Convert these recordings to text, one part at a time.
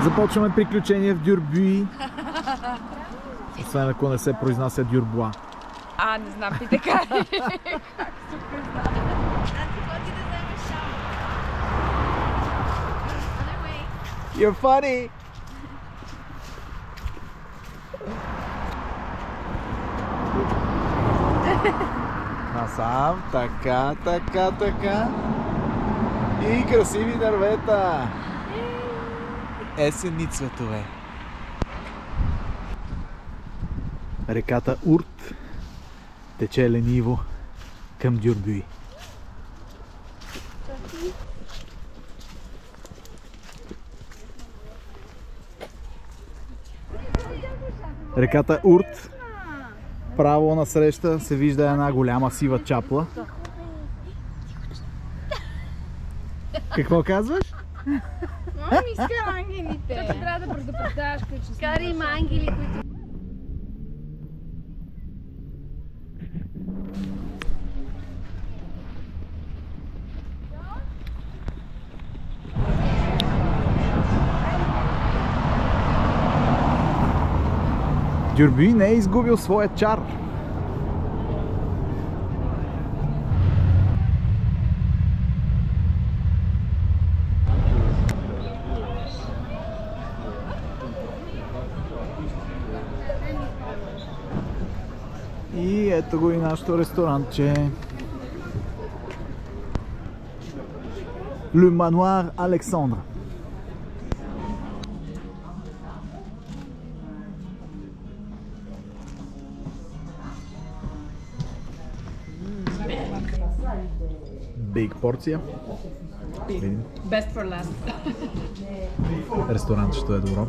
Започваме приключение в Дюрбюи. Освен ако не се произнася Дюрбуа. Не знам, ти така ли? You're funny! Насам, така. И красиви дървета. Есенни цветове. Реката Урт тече лениво към Дюрбюи. Реката Урт, право насреща се вижда една голяма сива чапла. Какво казваш? Мама иска ангелите. Трябва да предупреждаваш, че скари има ангели, които... Дюрбюи не е изгубил своя чар. И ето го и нашето ресторантче. Le Manoir Alexandre. Биг порция. Best for last. Ресторантчето е добро.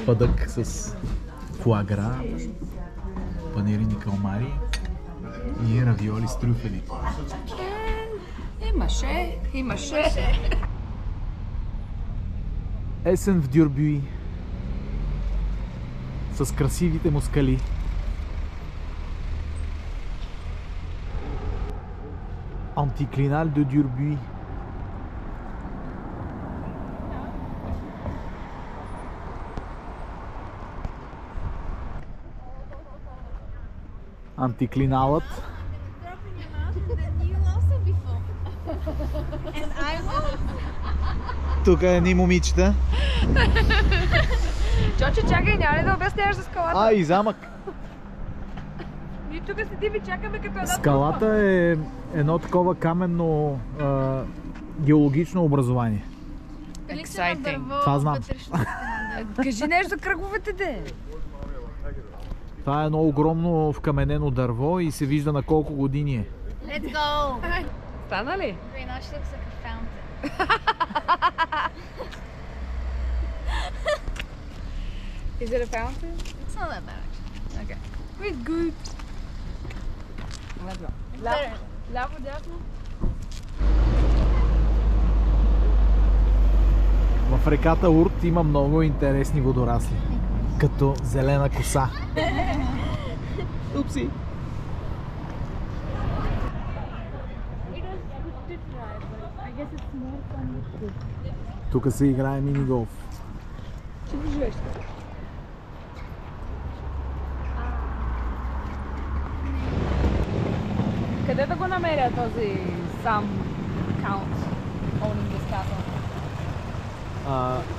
Пъдък с фуагра, панирини калмари и равиоли с трюфели. Имаше. Есен в Дюрбюи с красивите му скали. Антиклинал de Дюрбюи. Антиклиналът. Тук е едни момичета. Чоче, чакай, няма ли да обясняваш за скалата? И замък. Ние тук седим и чакаме като една... Скалата е едно такова каменно геологично образование. Exciting. Това знам. Кажи нещо за кръговете, де. Това е едно огромно вкаменено дърво и се вижда на колко години е. Let's go! Стана ли? Very nice, looks like a fountain. Is it a fountain? It's not that bad actually. Okay. We're good. Let's go. Ляво, дясно. В реката Урт има много интересни водорасли, като зелена коса. Упси! Тук се играе мини-голф. Ще го живееш. Къде да го намеря този сам count owning this castle?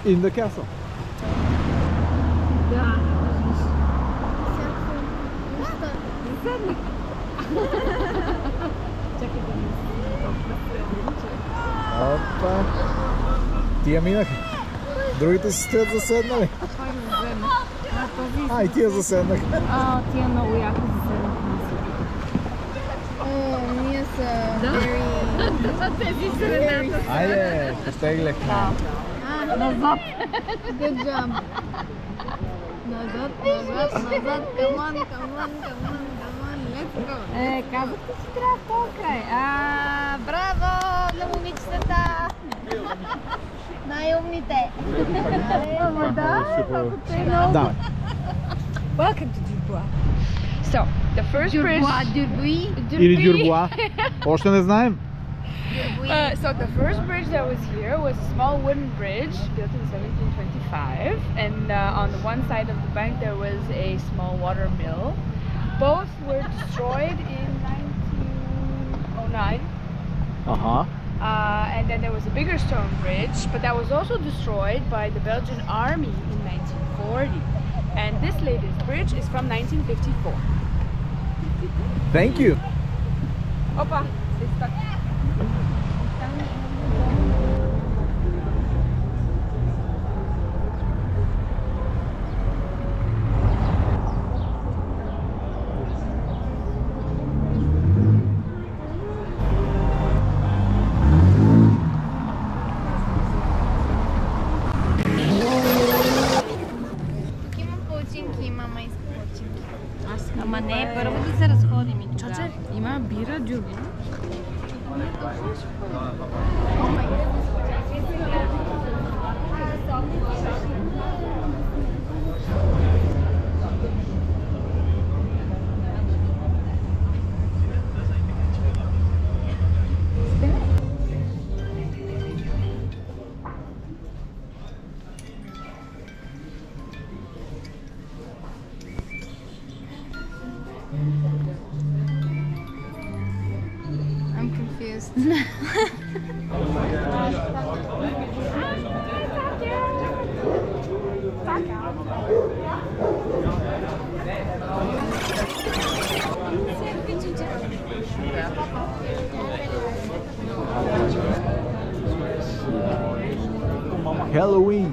In the castle. Да. Седник. Чакай да ми Опа! Тия минаха. Другите си стоят заседнали. Кой го вземе? И тия заседнаха. Тия много яко заседнаха. Ние са very... Тези средата. Айде, постегляхме. Назад. Good job. Назад. Come on. Let's go. Казахте, че трябва в този край. Браво на момичетата! Най-умните! Да. Welcome to Дюрбуа. So, the first bridge... Дюрбуи. Или Дюрбуа. Още не знаем. So the first bridge that was here was a small wooden bridge built in 1725, and on the one side of the bank there was a small water mill. Both were destroyed in 1909. And then there was a bigger stone bridge, but that was also destroyed by the Belgian army in 1940. And this latest bridge is from 1954. Thank you. Opa, it's stuck. Ама не, първо да се разходим и тогава. Чоче, има бира, дюби. I'm confused. Halloween.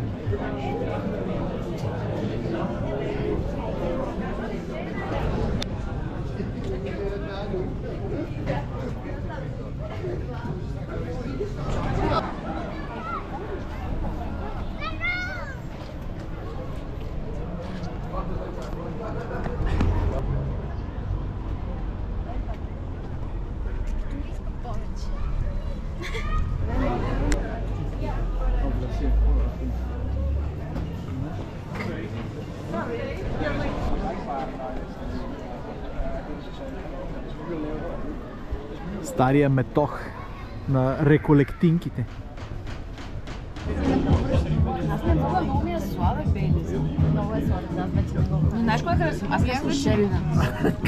Стария метох на реколектинките. Аз не мога, много ми е сладък Бейлис. Много е сладък, аз вече не го. Но знаеш кой харесвам? Аз харесвам Шеридан.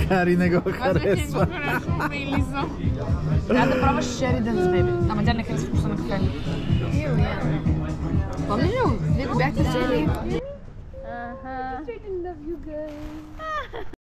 Кари не го харесва. Трябва да пробваш Шеридан с бебе. Ама тя не харесва вкуса на кафе. Помниш ли? Вие го бяхте взели. Ага. Just didn't love you guys.